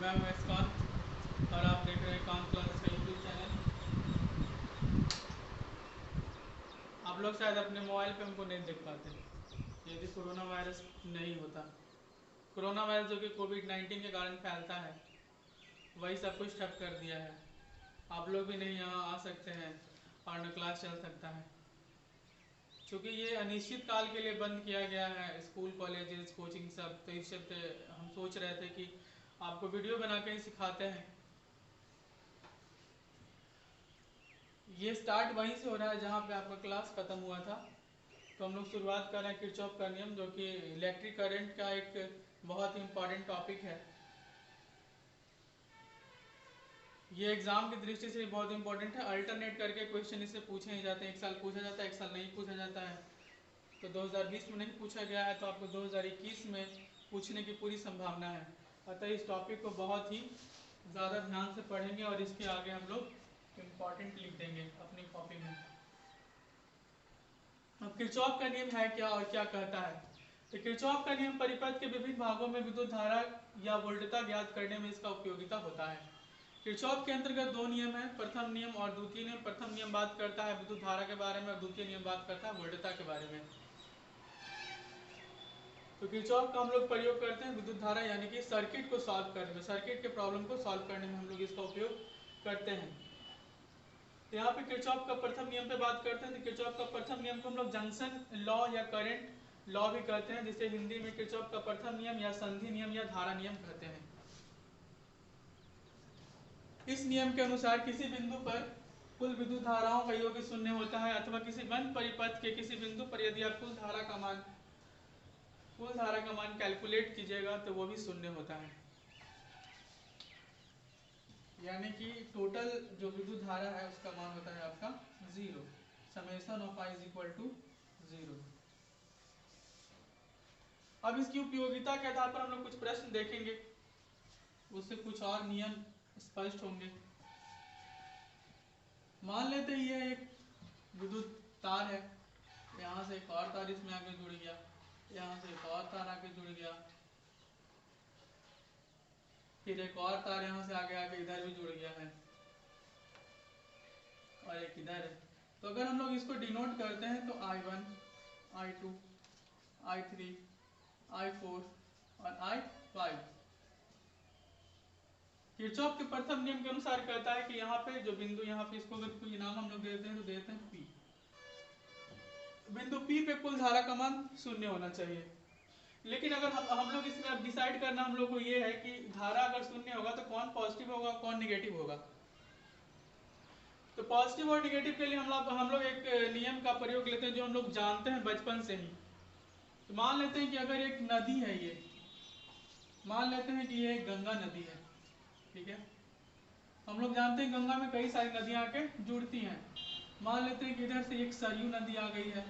मैं हूं इसकान और आप देख रहे हैं कान क्लासेस का यूट्यूब चैनल। आप लोग शायद अपने मोबाइल पे हमको नहीं देख पाते यदि कोरोना वायरस नहीं होता। कोरोना वायरस जो कि कोविड-19 के कारण फैलता है वही सब कुछ ठप कर दिया है। आप लोग भी नहीं यहाँ आ सकते हैं और न क्लास चल सकता है क्योंकि ये अनिश्चित काल के लिए बंद किया गया है। स्कूल कॉलेजेस कोचिंग सब, तो इस चलते हम सोच रहे थे कि आपको वीडियो बना के ही सिखाते हैं। ये स्टार्ट वहीं से हो रहा है जहाँ पे आपका क्लास खत्म हुआ था। तो हम लोग शुरुआत कर रहे हैं किरचॉफ का नियम, जो कि इलेक्ट्रिक करंट का एक बहुत ही इम्पॉर्टेंट टॉपिक है। ये एग्जाम की दृष्टि से बहुत इंपॉर्टेंट है। अल्टरनेट करके क्वेश्चन इससे पूछे ही जाते हैं। एक साल पूछा जाता है, एक साल नहीं पूछा जाता है। तो 2020 में नहीं पूछा गया है तो आपको 2021 में पूछने की पूरी संभावना है। अतः इस टॉपिक को बहुत ही ज़्यादा ध्यान से पढ़ेंगे और इसके आगे हम लोग इम्पॉर्टेंट लिख देंगे अपनी कॉपी में। अब किरचॉफ का नियम है क्या और क्या कहता है? तो किरचॉफ का नियम परिपथ के विभिन्न भागों में विद्युत धारा या वोल्टता ज्ञात करने में इसका उपयोगिता होता है। किरचॉफ के अंतर्गत दो नियम है, प्रथम नियम और द्वितीय नियम। प्रथम नियम बात करता है विद्युत धारा के बारे में और द्वितीय नियम बात करता है वोल्टता के बारे में। तो किरचॉफ का हम लोग प्रयोग करते हैं विद्युत धारा यानी कि सर्किट को सॉल्व करने में, सर्किट के प्रॉब्लम को सॉल्व करने में हम लोग इसका उपयोग करते हैं। तो यहाँ पे किरचॉफ का प्रथम नियम पे बात करते हैं। तो किरचॉफ का प्रथम नियम को हम लोग जंक्शन लॉ या करंट लॉ भी कहते हैं, जिसे हिंदी में किरचॉफ का प्रथम नियम या संधि नियम या धारा नियम कहते हैं। इस नियम के अनुसार किसी बिंदु पर कुल विद्युत धाराओं का योग शून्य होता है, अथवा किसी बंद परिपथ के किसी बिंदु पर यदि आप कुल धारा का मान कैलकुलेट कीजिएगा तो वो भी शून्य होता है। यानी कि टोटल जो विद्युत धारा है उसका मान होता है आपका zero. Summation of I is equal to zero. अब इसकी उपयोगिता के आधार पर हम लोग कुछ प्रश्न देखेंगे, उससे कुछ और नियम स्पष्ट होंगे। मान लेते हैं ये एक विद्युत तार है, यहाँ से एक और तार इसमें आगे जुड़ गया, यहाँ से एक और तार आगे जुड़ गया, फिर एक और तार यहाँ से आगे आगे इधर भी जुड़ गया है और एक इधर है। तो अगर हम लोग इसको डिनोट करते हैं तो I1, I2, I3, I4 और I5 किरचॉफ के प्रथम नियम के अनुसार कहता है कि यहाँ पे जो बिंदु, यहाँ पे इसको अगर कोई नाम हम लोग देते हैं तो देते हैं P। बिंदु P पे कुल धारा का मान शून्य होना चाहिए। लेकिन अगर हम लोग इसमें अब डिसाइड करना हम लोग को ये है कि धारा अगर शून्य होगा तो कौन पॉजिटिव होगा कौन निगेटिव होगा। तो पॉजिटिव और निगेटिव के लिए हम लोग एक नियम का प्रयोग लेते हैं जो हम लोग जानते हैं बचपन से ही। तो मान लेते हैं कि अगर एक नदी है, ये मान लेते हैं कि ये एक गंगा नदी है, ठीक है। हम लोग जानते हैं गंगा में कई सारी नदियां आके जुड़ती हैं। मान लेते हैं कि इधर से एक सरयू नदी आ गई है,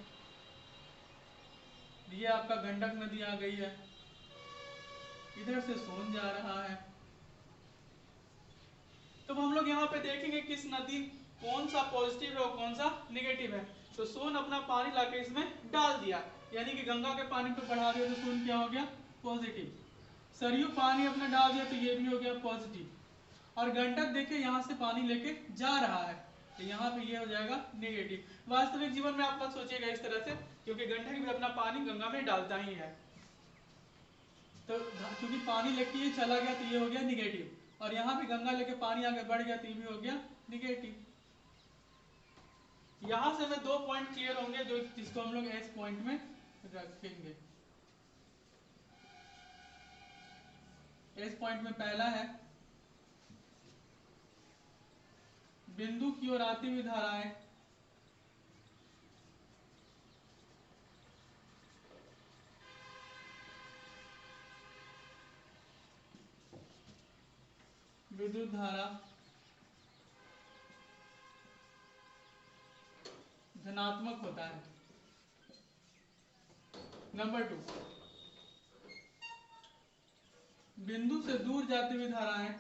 ये आपका गंडक नदी आ गई है, इधर से सोन जा रहा है। तो हम लोग यहाँ पे देखेंगे किस नदी कौन सा पॉजिटिव है और कौन सा निगेटिव है। तो सोन अपना पानी लाके इसमें डाल दिया, यानी कि गंगा के पानी को बढ़ा दिया तो सोन क्या हो गया पॉजिटिव। सरयू पानी अपना डाल दिया तो ये भी हो गया पॉजिटिव। और गंडक देखिए यहाँ से पानी लेके जा रहा है तो यहाँ पे ये हो जाएगा नेगेटिव। वास्तविक जीवन में आप मत सोचिएगा इस तरह से, क्योंकि गंडक भी अपना पानी गंगा में डालता ही है। तो क्योंकि पानी लेके ये चला गया तो ये हो गया निगेटिव, और यहाँ भी गंगा लेके पानी आगे बढ़ गया तो ये भी हो गया निगेटिव। यहाँ से हमें दो पॉइंट क्लियर होंगे जो जिसको हम लोग एस पॉइंट में रखेंगे। एस पॉइंट में पहला है बिंदु की ओर आती हुई धाराएं विद्युत धारा धनात्मक होता है। नंबर 2, बिंदु से दूर जाती हुई धाराएं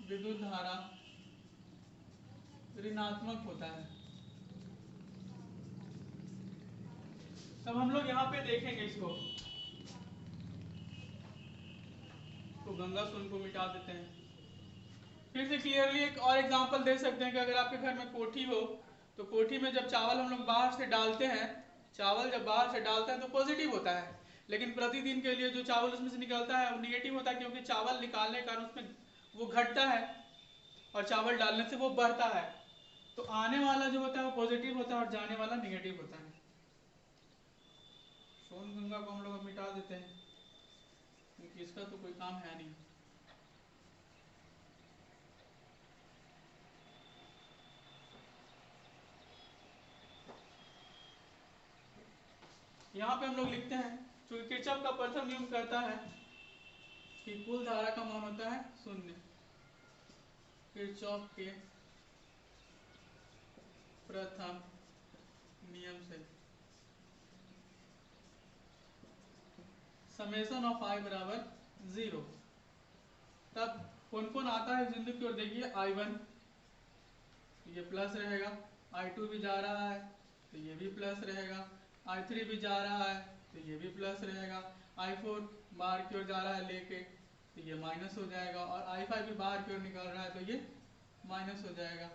विद्युत धारा ऋणात्मक होता है। तब हम लोग यहाँ पे देखेंगे इसको, तो गंगा सोन को मिटा देते हैं। फिर से क्लियरली एक और एग्जांपल दे सकते हैं कि अगर आपके घर में कोठी हो, तो कोठी में जब चावल हम लोग बाहर से डालते हैं, चावल जब बाहर से डालते हैं तो पॉजिटिव होता है, लेकिन प्रतिदिन के लिए जो चावल उसमें से निकलता है वो निगेटिव होता है, क्योंकि चावल निकालने के कारण उसमें वो घटता है और चावल डालने से वो बढ़ता है। तो आने वाला जो होता है वो पॉजिटिव होता है और जाने वाला निगेटिव होता है। सोन गंगा को हम लोग मिटा देते हैं क्योंकि इसका तो कोई काम है नहीं। यहाँ पे हम लोग लिखते हैं, क्योंकि किरचॉफ का प्रथम नियम कहता है कि कुल धारा का मान होता है शून्य। किरचॉफ के प्रथम नियम से समेशन ऑफ I बराबर 0। तब कौन कौन आता है बिंदु की ओर देखिए, I1 ये प्लस रहेगा, I2 भी जा रहा है तो ये भी प्लस रहेगा, I3 भी जा रहा है तो ये भी प्लस रहेगा, I4 बाहर की ओर जा रहा है लेके तो ये माइनस हो जाएगा, और I5 भी बाहर की ओर निकल रहा है तो ये माइनस हो जाएगा।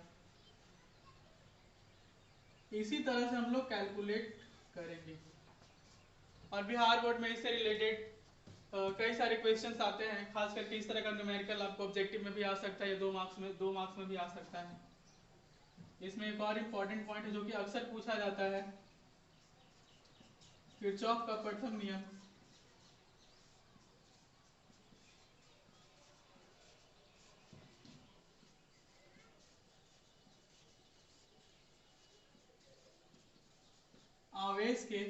इसी तरह से हम लोग कैलकुलेट करेंगे। और बिहार बोर्ड में इससे रिलेटेड कई सारे क्वेश्चंस आते हैं, खास करके इस तरह का न्यूमेरिकल आपको ऑब्जेक्टिव में भी आ सकता है, 2 मार्क्स में भी आ सकता है। इसमें एक और इम्पोर्टेंट पॉइंट है जो कि अक्सर पूछा जाता है, किरचॉफ का प्रथम नियम आवेश के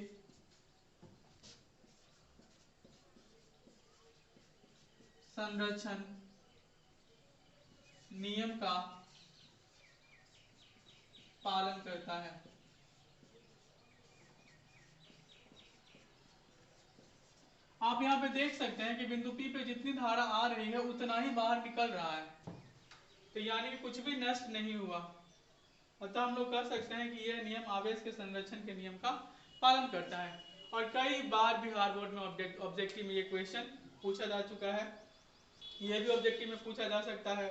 संरक्षण नियम का पालन करता है। आप यहाँ पे देख सकते हैं कि बिंदु P पे जितनी धारा आ रही है उतना ही बाहर निकल रहा है, तो यानी कि कुछ भी नष्ट नहीं हुआ। अतः हम लोग कह सकते हैं कि यह नियम आवेश के संरक्षण के नियम का पालन करता है। और कई बार बिहार बोर्ड में ऑब्जेक्टिव में ये क्वेश्चन पूछा जा चुका है। यह भी ऑब्जेक्टिव में पूछा जा सकता है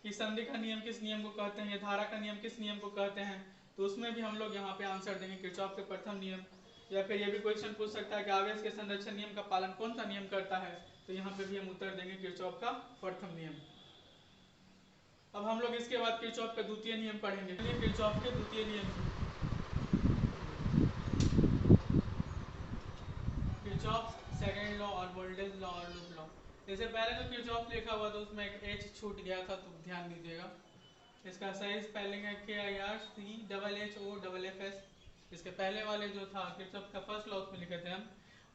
कि संधि का नियम किस नियम को कहते हैं, या धारा का नियम किस नियम को कहते हैं, तो उसमें भी हम लोग यहाँ पे आंसर देंगे किरचॉफ के प्रथम नियम। या फिर यह भी क्वेश्चन पूछ सकता है कि आवेश के संरक्षण नियम का पालन कौन सा नियम करता है, तो यहाँ पे भी हम उत्तर देंगे किरचॉफ का प्रथम नियम। अब हम लोग इसके बाद किरचॉफ का द्वितीय नियम पढ़ेंगे। किरचॉफ के द्वितीय नियम, किरचॉफ सेकंड लॉ और वोल्टेज लॉ और लूप लॉ। जैसे पहले जो किरचॉफ लिखा हुआ था उसमें एक H छूट गया था, तो ध्यान दीजिएगा। इसका सही स्पेलिंग है KIRCHHOFF। इसके पहले वाले जो था किरचॉफ का फर्स्ट लॉ उसमें लिखे थे हम,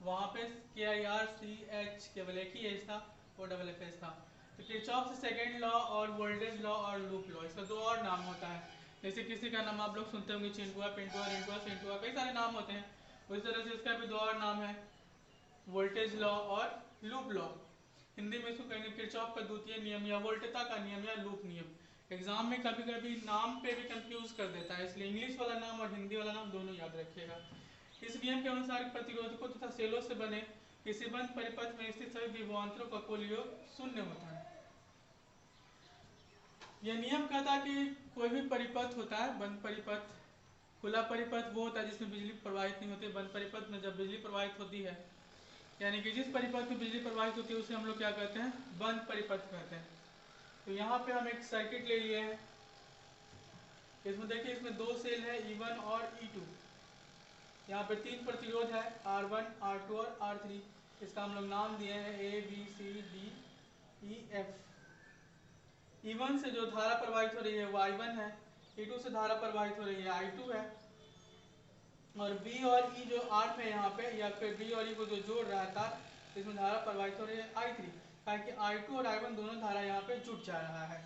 वहाँ पे KIRCH केवल एक ही H था, OFF था। तो किरचॉफ से सेकंड लॉ और वोल्टेज लॉ और लूप लॉ, इसका 2 और नाम होता है। जैसे किसी का नाम आप लोग सुनते होंगे चिंटुआ, पिंटुआ, रिंटुआ, सिंटुआ, कई सारे नाम होते हैं। उसी तरह से इसका भी 2 और नाम है, वोल्टेज लॉ और लूप लॉ। हिंदी में इसको कहेंगे किरचॉफ का द्वितीय नियम या वोल्टता का नियम या लूप नियम। एग्जाम में कभी कभी नाम पे भी कंफ्यूज कर देता है, इसलिए इंग्लिश वाला नाम और हिंदी वाला नाम दोनों याद रखिएगा। इस नियम के अनुसार प्रतिरोधकों तथा सेलों से बने किसी बंद परिपथ में स्थित सभी विभवांतरों का कुल योग शून्य होता है। यह नियम कहता है कि कोई भी परिपथ होता है, बंद परिपथ, खुला परिपथ वो होता है जिसमें बिजली प्रवाहित नहीं होती। बंद परिपथ में जब बिजली प्रवाहित होती है, यानी कि जिस परिपथ में बिजली प्रवाहित होती है उसे हम लोग क्या कहते हैं, बंद परिपथ कहते हैं। तो यहाँ पे हम एक सर्किट ले लिए हैं, इसमें देखिए इसमें 2 सेल है E1 और E2। यहाँ पे 3 प्रतिरोध है R1, R2 और R3। इसका हम लोग नाम दिए हैं A B C D E F। E1 से जो धारा प्रवाहित हो रही है वो I1 है, E2 से धारा प्रवाहित हो रही है I2 है, और B और E जो R में यहाँ पे, या फिर B और E को जो जोड़ रहा था, इसमें धारा प्रवाहित हो रही है I3, ताकि I2 और I1 दोनों धारा यहाँ पे जुट जा रहा है।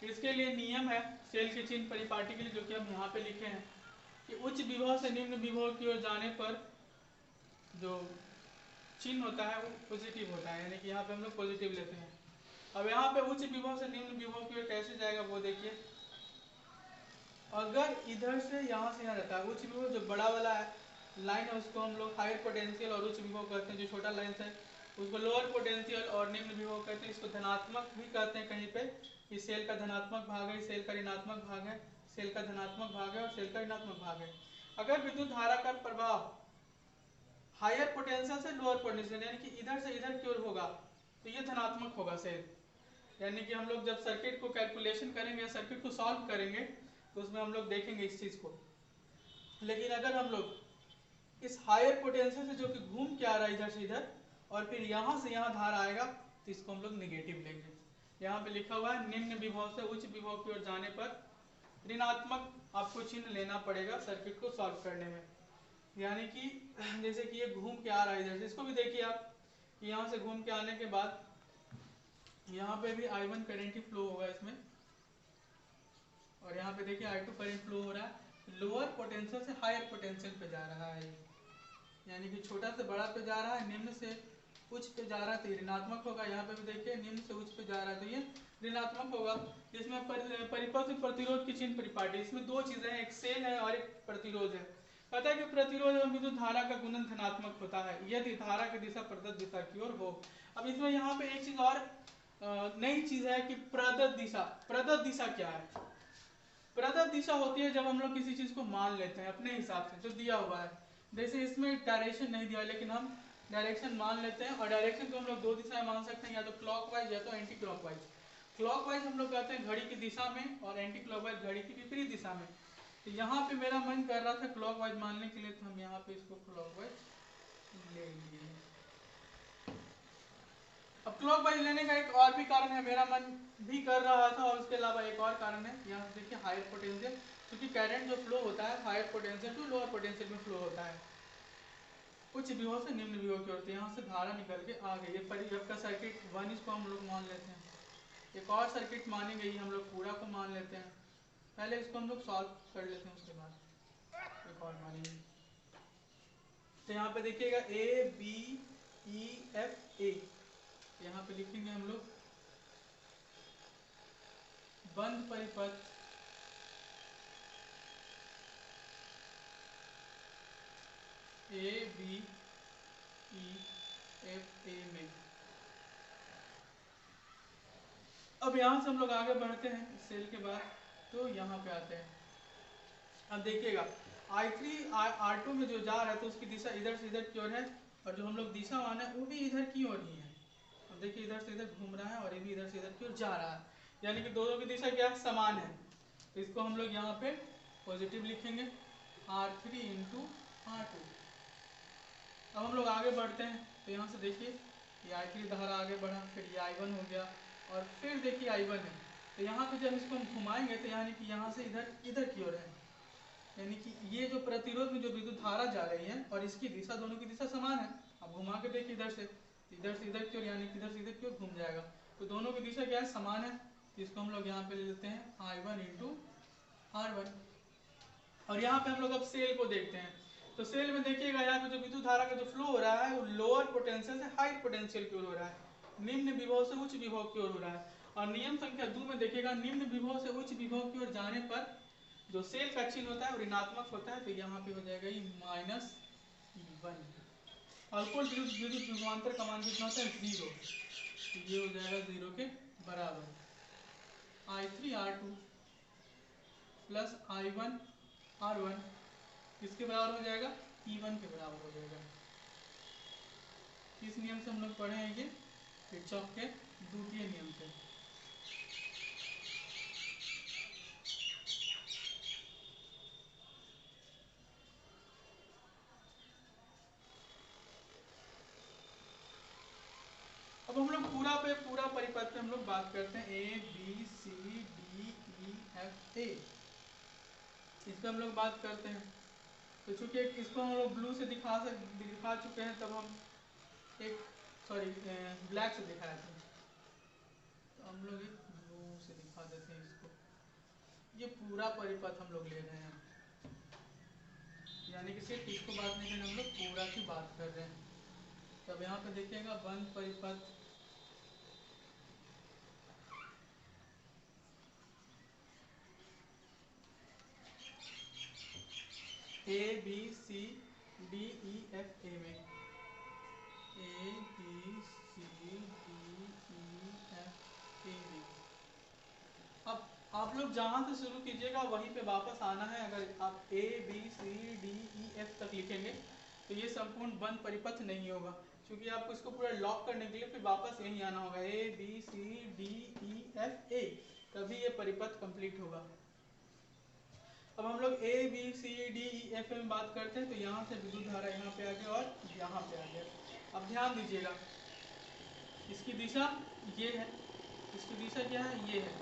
इसके लिए नियम है सेल के चिन्ह परिपाटी के लिए, जो कि हम यहाँ पे लिखे हैं कि उच्च विभव से निम्न विभव की ओर जाने पर जो चिन्ह होता है वो पॉजिटिव होता है, यानी कि यहाँ पे हम लोग पॉजिटिव लेते हैं। अब यहाँ पे उच्च विभव से निम्न विभव की ओर कैसे जाएगा वो देखिए। अगर इधर से यहाँ से यहाँ रहता है उच्च विभव, जो बड़ा वाला लाइन है उसको हम लोग हायर पोटेंशियल और उच्च विभव कहते हैं, जो छोटा लाइन है उसको लोअर पोटेंशियल और निम्न विभव कहते हैं। इसको धनात्मक भी कहते हैं कहीं पे, इस सेल का धनात्मक भाग है, इस सेल का ऋणात्मक भाग है, सेल का धनात्मक भाग है और सेल का ऋणात्मक भाग है। अगर विद्युत धारा का प्रभाव हायर पोटेंशियल से लोअर पोटेंशियल यानी कि इधर से इधर की ओर होगा तो ये धनात्मक होगा सेल। यानी कि हम लोग जब सर्किट को कैलकुलेशन करेंगे, सर्किट को सॉल्व करेंगे तो उसमें हम लोग देखेंगे इस चीज को। लेकिन अगर हम लोग इस हायर पोटेंशियल से जो कि घूम के आ रहा है इधर से इधर और फिर यहाँ से यहाँ धार आएगा तो इसको हम लोग निगेटिव लेंगे। यहाँ पे लिखा हुआ है निम्न विभव से उच्च विभव की ओर जाने पर ऋणात्मक आपको चिन्ह लेना पड़ेगा सर्किट को सॉल्व करने में। यानी कि जैसे कि ये घूम के आ रहा है इधर से, इसको भी देखिए आप, यहाँ से घूम के आने के बाद यहाँ पे भी I1 करंट ही फ्लो होगा इसमें, और यहाँ पे देखिए I2 करंट फ्लो हो रहा है। लोअर पोटेंशियल से हायर पोटेंशियल पे जा रहा है, यानी कि छोटा से बड़ा पे जा रहा है, निम्न से उच्च पे जा रहा है तो ऋणात्मक होगा। यहाँ पे भी देखिए निम्न से उच्च पे जा रहा है तो ये ऋणात्मक होगा। इसमें परिपथ प्रतिरोध की चिन्ह परिपाटी, इसमें दो चीजें हैं, एक सेल है और एक प्रतिरोध है। कहता है कि प्रतिरोध एवं विद्युत धारा का गुणन धनात्मक होता है यदि धारा की दिशा प्रदत्त दिशा की ओर हो। अब इसमें यहाँ पे एक चीज और नई चीज है कि प्रदत्त दिशा। प्रदत्त दिशा क्या है? प्रदत्त दिशा होती है जब हम लोग किसी चीज को मान लेते हैं अपने हिसाब से जो दिया हुआ है। जैसे इसमें डायरेक्शन नहीं दिया लेकिन हम डायरेक्शन मान लेते हैं, और डायरेक्शन को हम लोग दो दिशाएं मान सकते हैं, या तो क्लॉकवाइज या तो एंटी क्लॉकवाइज। क्लॉकवाइज हम लोग कहते हैं घड़ी की दिशा में और एंटी क्लॉकवाइज घड़ी की विपरीत दिशा में। तो यहाँ पे मेरा मन कर रहा था क्लॉकवाइज मानने के लिए तो हम यहाँ पे इसको क्लॉकवाइज ले लिए। अब क्लॉकवाइज लेने का एक और भी कारण है, मेरा मन भी कर रहा था, और उसके अलावा एक और कारण है। यहाँ से देखिए हायर पोटेंशियल, क्योंकि करंट जो फ्लो होता है higher potential to lower potential में फ्लो होता है, उच्च विभव से निम्न विभव की ओर। यहाँ से धारा निकल के आ गई। ये परिपथ का सर्किट 1 इसको हम लोग मान लेते हैं। एक और सर्किट मानेंगे, हम लोग पूरा को मान लेते हैं। पहले इसको हम लोग सॉल्व कर लेते हैं, उसके बाद एक और मानेंगे। तो यहाँ पे देखिएगा A B E F A, यहाँ पे लिखेंगे हम लोग बंद परिपथ A B E F A में। अब यहाँ से हम लोग आगे बढ़ते हैं सेल के बाद, तो यहाँ पे आते हैं। अब देखिएगा I3 R2 में जो जा रहा है तो उसकी दिशा इधर से इधर की ओर है, और जो हम लोग दिशा माने वो भी इधर की ओर ही है। अब देखिए इधर से इधर घूम रहा है और ये भी इधर से इधर की ओर जा रहा है, यानी कि दोनों की दिशा क्या है? समान है। तो इसको हम लोग यहाँ पे पॉजिटिव लिखेंगे R3 इंटू R2। अब हम लोग आगे बढ़ते हैं, तो यहाँ से देखिए ये I3 धारा आगे बढ़ा, फिर ये I1 हो गया, और फिर देखिए I1 है। तो यहाँ पे जब इसको हम घुमाएंगे तो यानी कि यहाँ से इधर इधर की ओर है, यानी कि ये जो प्रतिरोध में जो विद्युत धारा जा रही है और इसकी दिशा, दोनों की दिशा समान है। अब घुमा के देखिए इधर से इधर की ओर, यानी कि इधर से इधर की ओर घूम जाएगा। तो दोनों की दिशा क्या है? समान है। तो इसको हम लोग यहाँ पे ले लेते हैं I1 इंटू R1। और यहाँ पे हम लोग अब सेल को देखते हैं। तो सेल में देखिएगा यहाँ पे जो विद्युत धारा का जो फ्लो हो रहा है वो लोअर पोटेंशियल से हाई पोटेंशियल की ओर हो रहा है, निम्न विभव से उच्च विभव की ओर हो रहा है। और नियम संख्या 2 में देखिएगा निम्न विभव से उच्च विभव की ओर जाने पर जो सेल का चिन्ह होता है वो ऋणात्मक होता है, तो यहाँ पे हो जाएगा ये -1। अल्कोहल विद्युत विभवांतर का मान कितना होता है? 0। तो ये हो जाएगा 0 के बराबर। I3 R2 plus I1 R1 किसके बराबर हो जाएगा? E1 के बराबर हो जाएगा। किस नियम से हम लोग पढ़े हैं? ये किरचॉफ के द्वितीय नियम से। अब हम लोग पूरा परिपथ पे हम लोग बात करते हैं। A B C D E F A, इस पे हम लोग बात करते हैं। तो चूंकि इसको हम लोग ब्लू से दिखा चुके हैं, तब हम ब्लैक से दिखाए थे, तो हम लोग एक ब्लू से दिखा देते हैं इसको। ये पूरा परिपथ हम लोग ले रहे हैं, यानी कि सिर्फ इसको बात नहीं कर रहे, हम लोग पूरा की बात कर रहे हैं। तब यहाँ पे देखिएगा बंद परिपथ A B C D E F A में, A B C D E F A में। अब आप लोग जहाँ से शुरू कीजिएगा वहीं पे वापस आना है। अगर आप A B C D E F तक लिखेंगे तो ये संपूर्ण बंद परिपथ नहीं होगा, क्योंकि आपको इसको पूरा लॉक करने के लिए फिर वापस यहीं आना होगा, A B C D E F A, तभी ये परिपथ कंप्लीट होगा। अब हम लोग A B C D E F में बात करते हैं, तो यहाँ से विद्युत धारा यहाँ पे आ गया और यहाँ पे आ गया। अब ध्यान दीजिएगा, इसकी दिशा ये है, इसकी दिशा क्या है, ये है,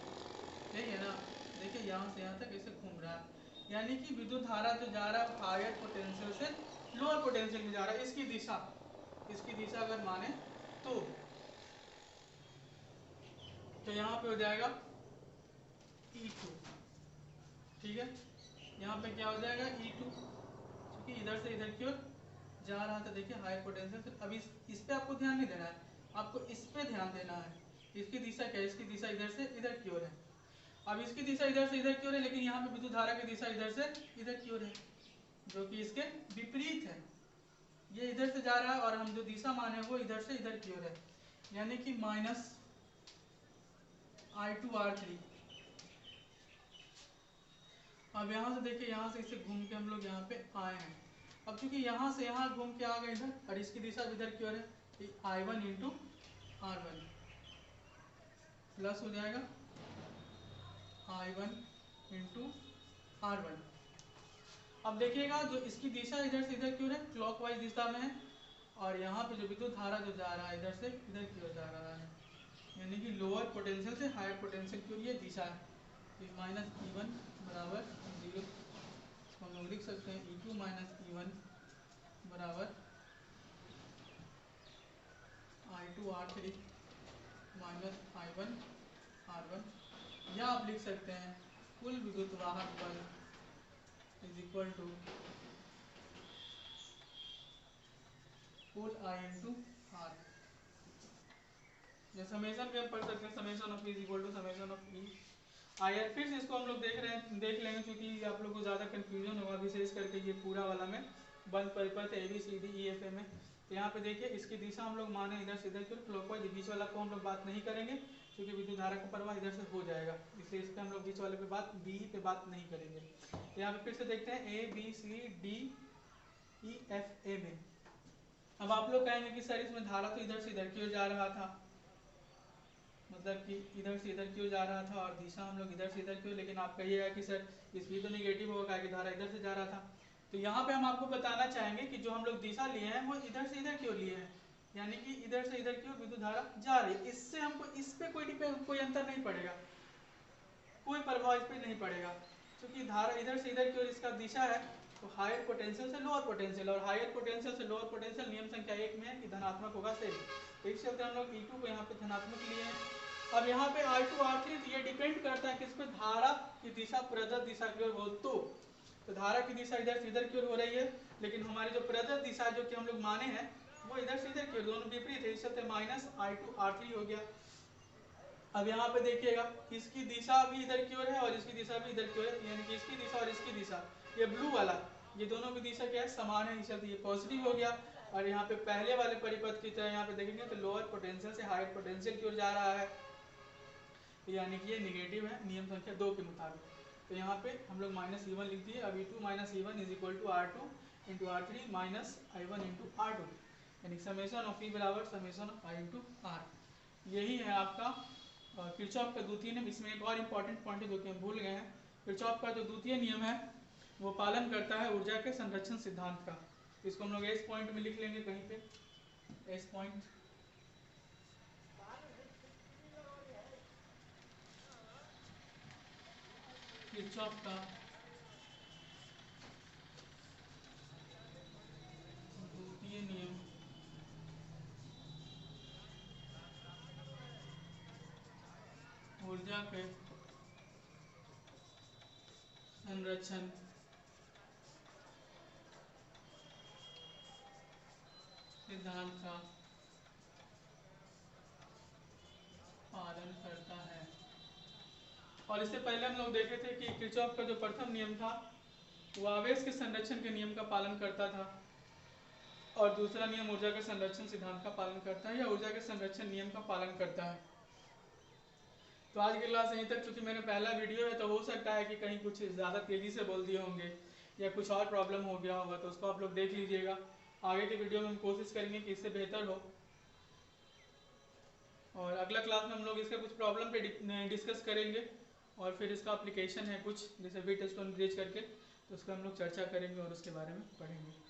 यही है ना। देखिए यहाँ से यहाँ तक ऐसे घूम रहा है, यानी कि विद्युत धारा जो जा रहा है हायर पोटेंशियल से लोअर पोटेंशियल में जा रहा है। इसकी दिशा अगर माने तो यहाँ पे हो जाएगा E2, ठीक है। यहाँ पे क्या हो जाएगा E2, क्योंकि इधर से इधर की ओर जा रहा था। देखिए हाई पोटेंशियल से। अब इस पे आपको ध्यान नहीं देना है, आपको इस पे ध्यान देना है। इसकी दिशा क्या है, इसकी दिशा इधर से इधर की ओर है। अब इसकी दिशा इधर से इधर की ओर है, लेकिन यहाँ पे विद्युत धारा की दिशा इधर से इधर की ओर है, जो कि इसके विपरीत है। ये इधर से जा रहा है और हम जो दिशा माने वो इधर से इधर की ओर है, यानी कि माइनस I2R3। अब यहाँ से देखिए, यहाँ से इसे घूम के हम लोग यहाँ पे आए हैं। अब चूंकि यहाँ से यहाँ घूम के आ गए इधर और इसकी दिशा इधर की ओर है, I1 इंटू R1 प्लस हो जाएगा I1 इंटू R1। अब देखिएगा जो इसकी दिशा इधर से इधर की ओर है, क्लॉकवाइज दिशा में है, और यहाँ पे जो विद्युत धारा जो जा रहा है इधर से इधर की ओर जा रहा है, यानी कि लोअर पोटेंशियल से हायर पोटेंशियल की ओर ये दिशा है। तो माइनस E1 बराबर 0, हम लोग लिख सकते हैं E2 माइनस E1 बराबर I2R3 माइनस I1 R1, या आप लिख सकते हैं कुल विद्युत वाहक बल इज इक्वल टू कुल I इंटू R। या समेशन भी हम पढ़ सकते हैं, summation of E is equal to summation of E आया। फिर से इसको हम लोग देख लेंगे, क्योंकि आप लोग को ज़्यादा कंफ्यूजन होगा, विशेष करके ये पूरा वाला में बंद परिपथ A B C D E F A में। तो यहाँ पे देखिए इसकी दिशा हम लोग माने इधर से इधर की क्लॉकवाइज, बीच वाला को हम लोग बात नहीं करेंगे क्योंकि विद्युत धारा का प्रवाह इधर से हो जाएगा, इसलिए इस पर हम लोग बीच वाले पे बात नहीं करेंगे। तो यहाँ पे फिर से देखते हैं A B C D E F A में। अब आप लोग कहेंगे कि सर इसमें धारा तो इधर से इधर की ओर जा रहा था, मतलब कि इधर से इधर की ओर जा रहा था और दिशा हम लोग इधर से इधर की ओर, लेकिन आप कहिएगा कि सर इसलिए तो नेगेटिव होगा कि धारा इधर से जा रहा था। तो यहाँ पे हम आपको बताना चाहेंगे कि जो हम लोग दिशा लिए हैं वो इधर से इधर की ओर लिए हैं, यानी कि इधर से इधर की ओर विद्युत धारा जा रही है। इससे हमको इस पे कोई अंतर नहीं पड़ेगा, कोई प्रभाव इस पर नहीं पड़ेगा, क्योंकि धारा इधर से इधर की ओर इसका दिशा है। तो हायर पोटेंशियल से लोअर पोटेंशियल, और हायर पोटेंशियल से लोअर पोटेंशियल नियम संख्या 1 में है कि धनात्मक होगा सेम। तो इस चलते हम लोग E2 को यहाँ पे धनात्मक लिए हैं। अब यहाँ पे I2R3, तो ये डिपेंड करता है किस पे, धारा की दिशा प्रदत्त दिशा की ओर हो तो धारा की दिशा इधर से इधर की ओर हो रही है, लेकिन हमारी जो प्रदत्त दिशा जो कि हम लोग माने हैं वो इधर से इधर की ओर, दोनों विपरीत है, इस चलते माइनस I2R3 हो गया। अब यहाँ पे देखिएगा इसकी दिशा भी इधर की ओर है और इसकी दिशा भी इधर की ओर है, यानी कि इसकी दिशा और इसकी दिशा, ये ब्लू वाला, ये दोनों की दिशा क्या है, समान है, इस चलते ये पॉजिटिव हो गया। और यहाँ पे पहले वाले परिपथ की तरह यहाँ पे देखेंगे तो लोअर पोटेंशियल से हायर पोटेंशियल की ओर जा रहा है, यानी कि ये निगेटिव है नियम संख्या 2 के मुताबिक। तो यहाँ पे हम लोग माइनस E1 लिख दिए। अब E2 minus E1 is equal to R2 into R3 minus I1 into R2, यानी समेशन ऑफ E बराबर summation of I into R। यही है आपका किरचॉफ का द्वितीय नियम। इसमें एक और इम्पॉर्टेंट पॉइंट है जो कि हम भूल गए हैं, किरचॉफ का जो द्वितीय नियम है वो पालन करता है ऊर्जा के संरक्षण सिद्धांत का। इसको हम लोग एस पॉइंट में लिख लेंगे कहीं पे, एस पॉइंट। किरचॉफ का द्वितीय नियम ऊर्जा के संरक्षण सिद्धांत का पालन करता है। और इससे पहले हम लोग देखे थे कि किरचॉफ का जो प्रथम नियम था वो आवेश के संरक्षण के नियम का पालन करता था, और दूसरा नियम ऊर्जा के संरक्षण सिद्धांत का पालन करता है या ऊर्जा के संरक्षण नियम का पालन करता है। तो आज की क्लास यहीं तक, चूंकि मेरा पहला वीडियो है तो हो सकता है कि कहीं कुछ ज़्यादा तेज़ी से बोल दिए होंगे या कुछ और प्रॉब्लम हो गया होगा, तो उसको आप लोग देख लीजिएगा। आगे के वीडियो में हम कोशिश करेंगे कि इससे बेहतर हो, और अगला क्लास में हम लोग इसके कुछ प्रॉब्लम पे डिस्कस करेंगे, और फिर इसका एप्लीकेशन है कुछ जैसे वीट स्टोन ब्रिज करके, तो उसका हम लोग चर्चा करेंगे और उसके बारे में पढ़ेंगे।